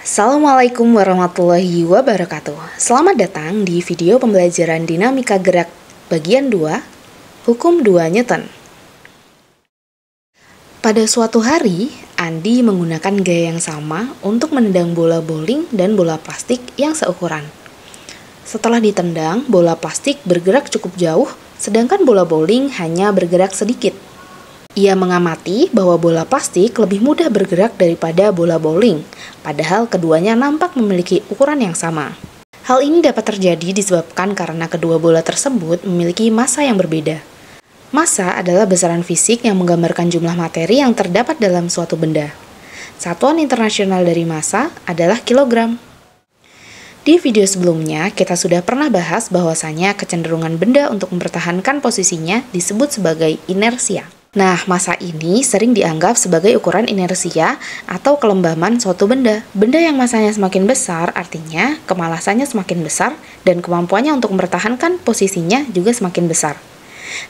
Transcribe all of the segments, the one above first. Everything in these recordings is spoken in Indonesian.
Assalamualaikum warahmatullahi wabarakatuh. Selamat datang di video pembelajaran dinamika gerak bagian 2, Hukum 2 Newton. Pada suatu hari, Andi menggunakan gaya yang sama untuk menendang bola bowling dan bola plastik yang seukuran. Setelah ditendang, bola plastik bergerak cukup jauh, sedangkan bola bowling hanya bergerak sedikit. Ia mengamati bahwa bola plastik lebih mudah bergerak daripada bola bowling, padahal keduanya nampak memiliki ukuran yang sama. Hal ini dapat terjadi disebabkan karena kedua bola tersebut memiliki massa yang berbeda. Massa adalah besaran fisik yang menggambarkan jumlah materi yang terdapat dalam suatu benda. Satuan internasional dari massa adalah kilogram. Di video sebelumnya, kita sudah pernah bahas bahwasanya kecenderungan benda untuk mempertahankan posisinya disebut sebagai inersia. Nah, massa ini sering dianggap sebagai ukuran inersia atau kelembaman suatu benda. Benda yang massanya semakin besar artinya kemalasannya semakin besar dan kemampuannya untuk mempertahankan posisinya juga semakin besar.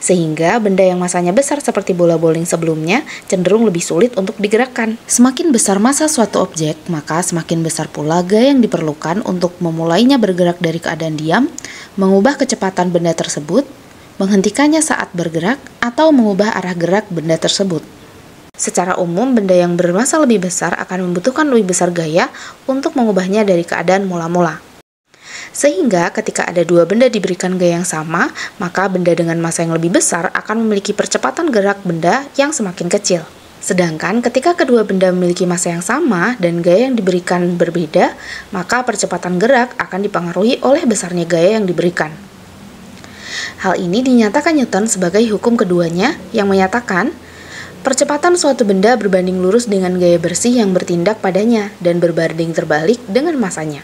Sehingga benda yang massanya besar seperti bola bowling sebelumnya cenderung lebih sulit untuk digerakkan. Semakin besar massa suatu objek, maka semakin besar pula gaya yang diperlukan untuk memulainya bergerak dari keadaan diam, mengubah kecepatan benda tersebut, menghentikannya saat bergerak, atau mengubah arah gerak benda tersebut. Secara umum, benda yang bermassa lebih besar akan membutuhkan lebih besar gaya untuk mengubahnya dari keadaan mula-mula. Sehingga ketika ada dua benda diberikan gaya yang sama, maka benda dengan massa yang lebih besar akan memiliki percepatan gerak benda yang semakin kecil. Sedangkan ketika kedua benda memiliki massa yang sama dan gaya yang diberikan berbeda, maka percepatan gerak akan dipengaruhi oleh besarnya gaya yang diberikan. Hal ini dinyatakan Newton sebagai hukum keduanya yang menyatakan percepatan suatu benda berbanding lurus dengan gaya bersih yang bertindak padanya dan berbanding terbalik dengan massanya.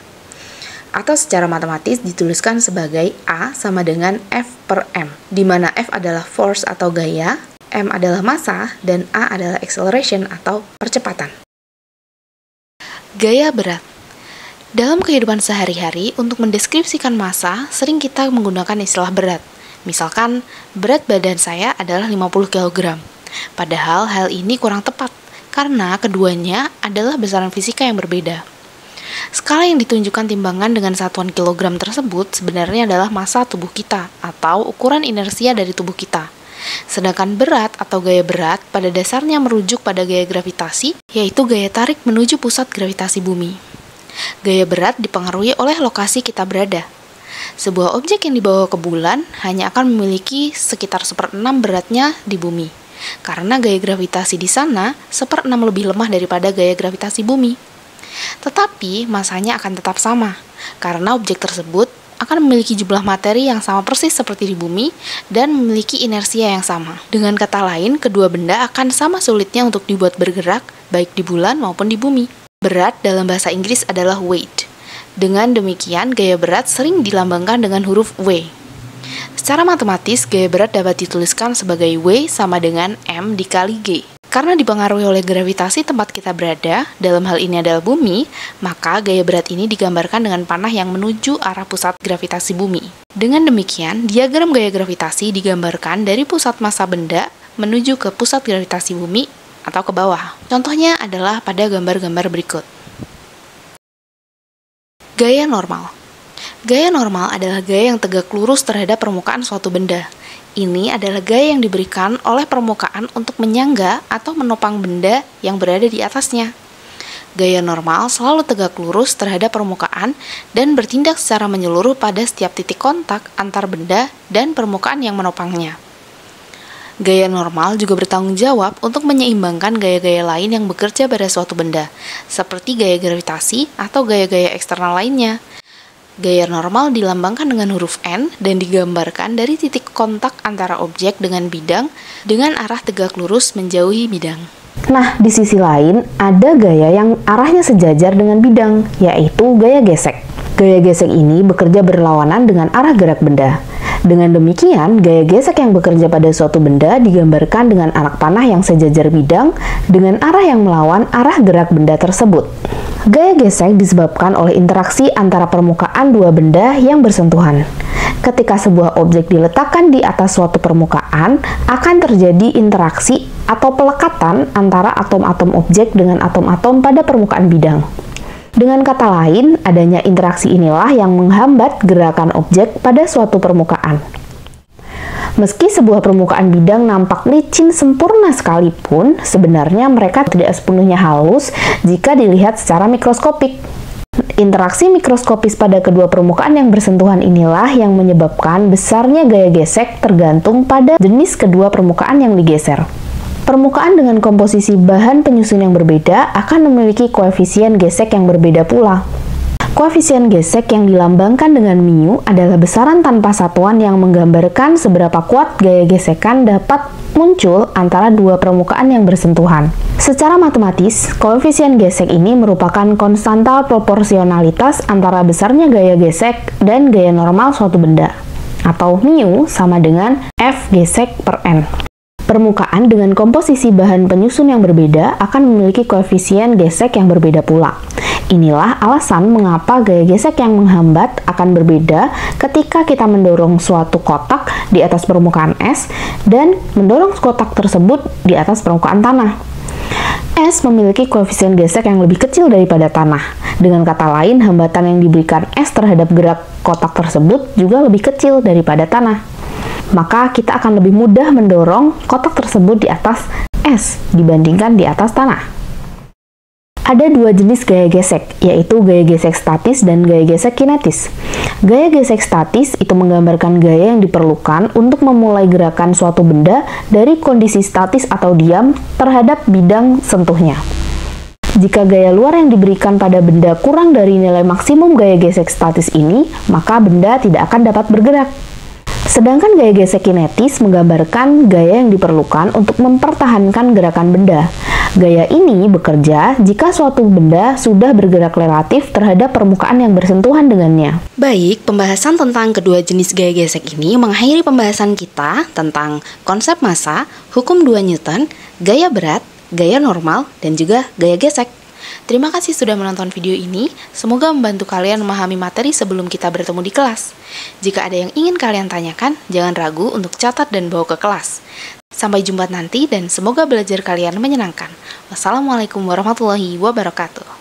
Atau secara matematis dituliskan sebagai A sama dengan F per M, di mana F adalah force atau gaya, M adalah massa, dan A adalah acceleration atau percepatan. Gaya berat. Dalam kehidupan sehari-hari, untuk mendeskripsikan massa, sering kita menggunakan istilah berat. Misalkan, berat badan saya adalah 50 kg. Padahal hal ini kurang tepat, karena keduanya adalah besaran fisika yang berbeda. Skala yang ditunjukkan timbangan dengan satuan kilogram tersebut sebenarnya adalah massa tubuh kita, atau ukuran inersia dari tubuh kita. Sedangkan berat atau gaya berat pada dasarnya merujuk pada gaya gravitasi, yaitu gaya tarik menuju pusat gravitasi bumi. Gaya berat dipengaruhi oleh lokasi kita berada. Sebuah objek yang dibawa ke bulan hanya akan memiliki sekitar 1/6 beratnya di bumi, karena gaya gravitasi di sana 1/6 lebih lemah daripada gaya gravitasi bumi. Tetapi massanya akan tetap sama, karena objek tersebut akan memiliki jumlah materi yang sama persis seperti di bumi dan memiliki inersia yang sama. Dengan kata lain, kedua benda akan sama sulitnya untuk dibuat bergerak, baik di bulan maupun di bumi. Berat dalam bahasa Inggris adalah weight. Dengan demikian, gaya berat sering dilambangkan dengan huruf W. Secara matematis, gaya berat dapat dituliskan sebagai W sama dengan M dikali G. Karena dipengaruhi oleh gravitasi tempat kita berada, dalam hal ini adalah bumi, maka gaya berat ini digambarkan dengan panah yang menuju arah pusat gravitasi bumi. Dengan demikian, diagram gaya gravitasi digambarkan dari pusat massa benda menuju ke pusat gravitasi bumi atau ke bawah. Contohnya adalah pada gambar-gambar berikut. Gaya normal. Gaya normal adalah gaya yang tegak lurus terhadap permukaan suatu benda. Ini adalah gaya yang diberikan oleh permukaan untuk menyangga atau menopang benda yang berada di atasnya. Gaya normal selalu tegak lurus terhadap permukaan dan bertindak secara menyeluruh pada setiap titik kontak antar benda dan permukaan yang menopangnya. Gaya normal juga bertanggung jawab untuk menyeimbangkan gaya-gaya lain yang bekerja pada suatu benda, seperti gaya gravitasi atau gaya-gaya eksternal lainnya. Gaya normal dilambangkan dengan huruf N dan digambarkan dari titik kontak antara objek dengan bidang dengan arah tegak lurus menjauhi bidang. Nah, di sisi lain, ada gaya yang arahnya sejajar dengan bidang, yaitu gaya gesek. Gaya gesek ini bekerja berlawanan dengan arah gerak benda. Dengan demikian, gaya gesek yang bekerja pada suatu benda digambarkan dengan anak panah yang sejajar bidang dengan arah yang melawan arah gerak benda tersebut. Gaya gesek disebabkan oleh interaksi antara permukaan dua benda yang bersentuhan. Ketika sebuah objek diletakkan di atas suatu permukaan, akan terjadi interaksi atau pelekatan antara atom-atom objek dengan atom-atom pada permukaan bidang. Dengan kata lain, adanya interaksi inilah yang menghambat gerakan objek pada suatu permukaan. Meski sebuah permukaan bidang nampak licin sempurna sekalipun, sebenarnya mereka tidak sepenuhnya halus jika dilihat secara mikroskopik. Interaksi mikroskopis pada kedua permukaan yang bersentuhan inilah yang menyebabkan besarnya gaya gesek tergantung pada jenis kedua permukaan yang digeser. Permukaan dengan komposisi bahan penyusun yang berbeda akan memiliki koefisien gesek yang berbeda pula. Koefisien gesek yang dilambangkan dengan mu adalah besaran tanpa satuan yang menggambarkan seberapa kuat gaya gesekan dapat muncul antara dua permukaan yang bersentuhan. Secara matematis, koefisien gesek ini merupakan konstanta proporsionalitas antara besarnya gaya gesek dan gaya normal suatu benda, atau mu sama dengan F gesek per N. Permukaan dengan komposisi bahan penyusun yang berbeda akan memiliki koefisien gesek yang berbeda pula. Inilah alasan mengapa gaya gesek yang menghambat akan berbeda ketika kita mendorong suatu kotak di atas permukaan es dan mendorong kotak tersebut di atas permukaan tanah. Es memiliki koefisien gesek yang lebih kecil daripada tanah. Dengan kata lain, hambatan yang diberikan es terhadap gerak kotak tersebut juga lebih kecil daripada tanah. Maka kita akan lebih mudah mendorong kotak tersebut di atas es dibandingkan di atas tanah. Ada dua jenis gaya gesek, yaitu gaya gesek statis dan gaya gesek kinetis. Gaya gesek statis itu menggambarkan gaya yang diperlukan untuk memulai gerakan suatu benda dari kondisi statis atau diam terhadap bidang sentuhnya. Jika gaya luar yang diberikan pada benda kurang dari nilai maksimum gaya gesek statis ini, maka benda tidak akan dapat bergerak. Sedangkan gaya gesek kinetis menggambarkan gaya yang diperlukan untuk mempertahankan gerakan benda. Gaya ini bekerja jika suatu benda sudah bergerak relatif terhadap permukaan yang bersentuhan dengannya. Baik, pembahasan tentang kedua jenis gaya gesek ini mengakhiri pembahasan kita tentang konsep massa, hukum 2 Newton, gaya berat, gaya normal, dan juga gaya gesek. Terima kasih sudah menonton video ini, semoga membantu kalian memahami materi sebelum kita bertemu di kelas. Jika ada yang ingin kalian tanyakan, jangan ragu untuk catat dan bawa ke kelas. Sampai jumpa nanti dan semoga belajar kalian menyenangkan. Wassalamualaikum warahmatullahi wabarakatuh.